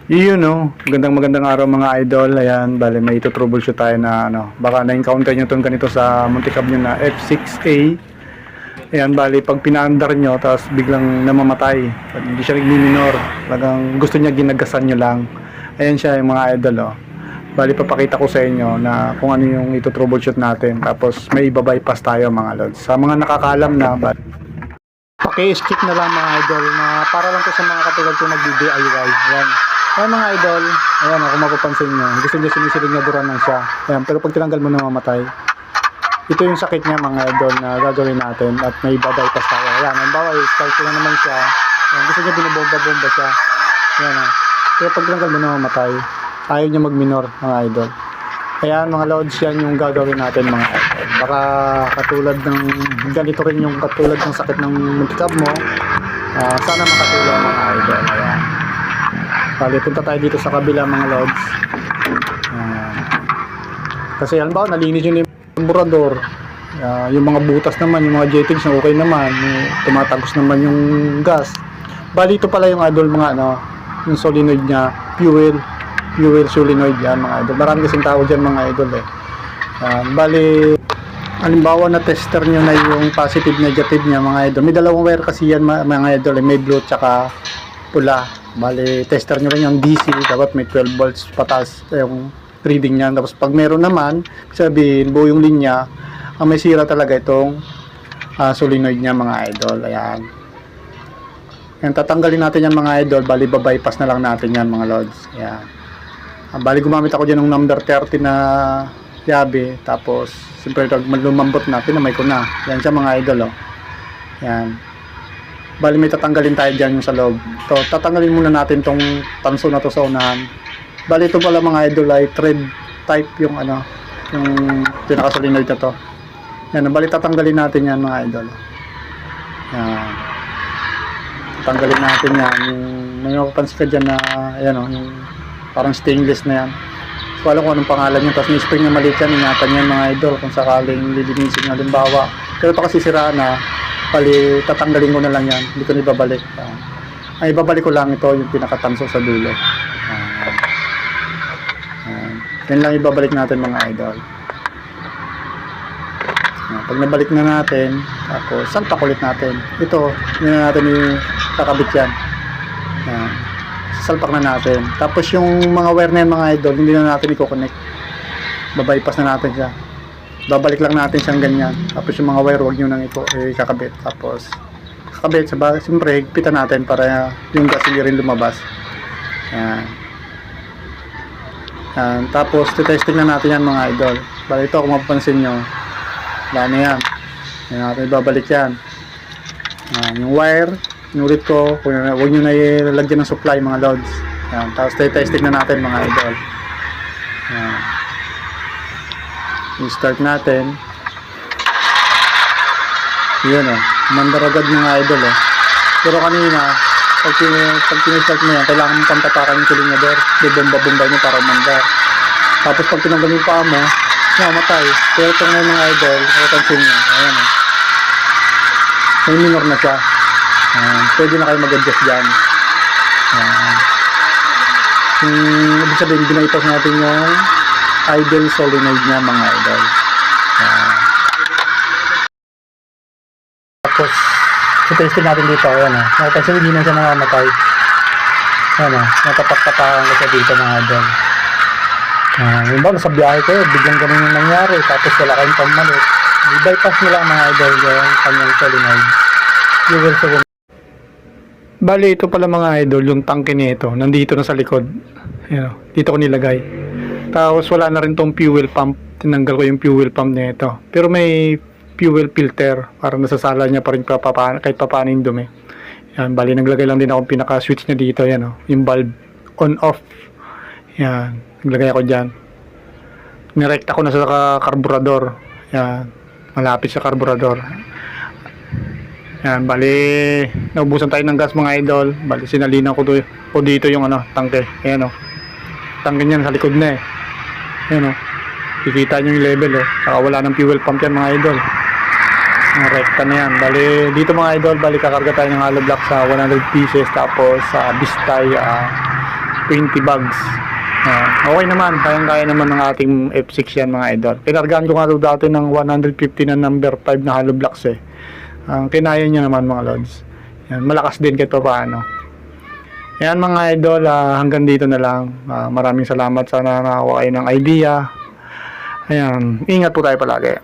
Yun no, magandang araw mga idol. Ayan, bale may troubleshoot tayo na baka na-encounter nyo itong ganito sa multicab nyo na F6A. Ayan, bale pag pinaandar nyo tapos biglang namamatay, hindi siya nagmi-minor, talagang gusto niya ginagasan nyo lang. Ayan siya yung mga idol Bale papakita ko sa inyo na kung ano yung troubleshoot natin, tapos may iba-bypass tayo mga lods. Sa mga nakakaalam na, paki-skip na lang mga idol, na para lang to sa mga katulad ko nag-DIY. Ayan. Ayan mga idol, ayan kung mapapansin nyo, gusto nyo sinisilignaduran lang siya. Ayan, pero pag tinanggal mo na mamatay, ito yung sakit niya mga idol na gagawin natin at may bypass tayo. Ayan, ang bawal, start ko na naman siya. Ayan, gusto nyo binubomba-bomba siya. Ayan pero pag tinanggal mo na mamatay, ayaw niya mag-minor mga idol. Ayan mga loads, yan yung gagawin natin mga idol. Baka katulad ng, ganito rin yung katulad ng sakit ng multicab mo. Sana makatulong mga idol. Ayan. Bali, punta tayo dito sa kabila mga lods. Kasi halimbawa nalinis yun yung carburetor, yung mga butas naman, yung mga jettings na okay naman, tumatagos naman yung gas. Bali ito pala yung idol mga yung solenoid nya, fuel solenoid yan mga idol. Marami kasing tawag dyan mga idol Bali halimbawa na tester nyo na yung positive negative nya mga idol, may dalawang wire kasi yan mga idol, may blue tsaka pula. Bali, tester nyo rin yung DC, dapat may 12 volts pataas yung reading niyan. Tapos pag meron naman, sabihin, buo yung linya, ang may sira talaga itong solenoid niya mga idol. Ayan. Ayan, tatanggalin natin yan mga idol. Bali, babypass na lang natin yan mga lods. Ayan. Bali, gumamit ako dyan ng number 30 na yabe. Tapos, siyempre, pag lumambot na, pinamay ko na. Ayan siya mga idol. Ayan. Bali may tatanggalin tayo dyan yung sa loob. So, tatanggalin muna natin tong tanso na to sa unahan. Bali ito pala mga idol ay thread type yung yung pinakasolenoid na to. Yan, bali tatanggalin natin yan mga idol. Yan. Tatanggalin natin yan. Yung may mapapansin ka dyan na yung parang stainless na yan. So alam ko anong pangalan yun. Tapos may spring na maliit yan. Ingatan yan mga idol kung sakaling lilinisin na halimbawa. Pero ito kasi siraan na. Bali, tatanggalin ko na lang yan. Hindi ko na ibabalik. Ay, ibabalik ko lang ito yung pinakatanso sa dulo. Yan lang ibabalik natin mga idol. Pag nabalik na natin, tapos salpak ulit natin. Ito, hindi na natin kakabit yan. Salpak na natin. Tapos yung mga wire na yan mga idol, hindi na natin i-connect. Babypass na natin siya. Babalik lang natin siyang ganyan. Tapos yung mga wire, huwag nyo nang ikakabit. Tapos, kakabit, siyempre, higpitan natin para yung gas hindi rin lumabas. Yan. Yan. Tapos, testing na natin yan mga idol. Bali ito, kung mapapansin nyo, wala na yan. Yan natin ibabalik yan. Yan. Yung wire, inulit ko, huwag nyo na ilagyan ng supply mga loads. Yan. Tapos, testing na natin mga idol. Yan. I-start natin. Yun mandar agad mga idol Pero kanina, pag pinistart mo yan, kailangan mo pantatakan yung silindador. Bumba-bumba nyo para umandar. Tapos pag tinanggal yung paa mo, mamatay. Pero ito ngayon mga idol, napansin nyo. Ayan may minor na siya. Pwede na kayo mag-adjust dyan. Ibig sabihin, binaypas natin yung idle solenoid niya mga idol. Tapos testing natin dito. Kasi hindi na siya namamatay. Natapak-tapakan ko siya dito mga idol. Yung ba nasa biyahe kayo, biglang ganun yung nangyari, tapos wala kayong pamalit, i-bypass nyo lang mga idol yung kanyang solenoid. You will solenoid. Bali ito pala mga idol, yung tangke nito nandito na sa likod. Dito ko nilagay. Tapos wala na rin tong fuel pump. Tinanggal ko yung fuel pump nito. Pero may fuel filter. Parang nasasala niya pa rin kahit papaano yung dumi. Yan, bali naglagay lang din ako pinaka-switch na dito. Yan yung bulb on-off. Yan, naglagay ako dyan. Nirekta ko na sa carburetor. Yan, malapit sa carburetor. Yan, bali naubusan tayo ng gas mga idol. Bali sinalinan ko dito yung tangke. Ayan tangke niyan sa likod na Ayan kikita nyo yung level saka wala ng fuel pump yan mga idol. Rekta na yan. Bali dito mga idol, bali kakarga tayo ng hollow block sa 100 pieces. Tapos sa Bistay 20 bags. Okay naman, kayang-kaya naman ng ating F6 yan mga idol. Kinargaan ko nga ito dati ng 150 na number 5 na hollow blocks eh. Kinaya niya naman mga lods. Yan, malakas din kahit pa paano. Yan mga idol, hanggang dito na lang. Maraming salamat, sana nakakuha kayo ng idea. Ayan, ingat po tayo palagi.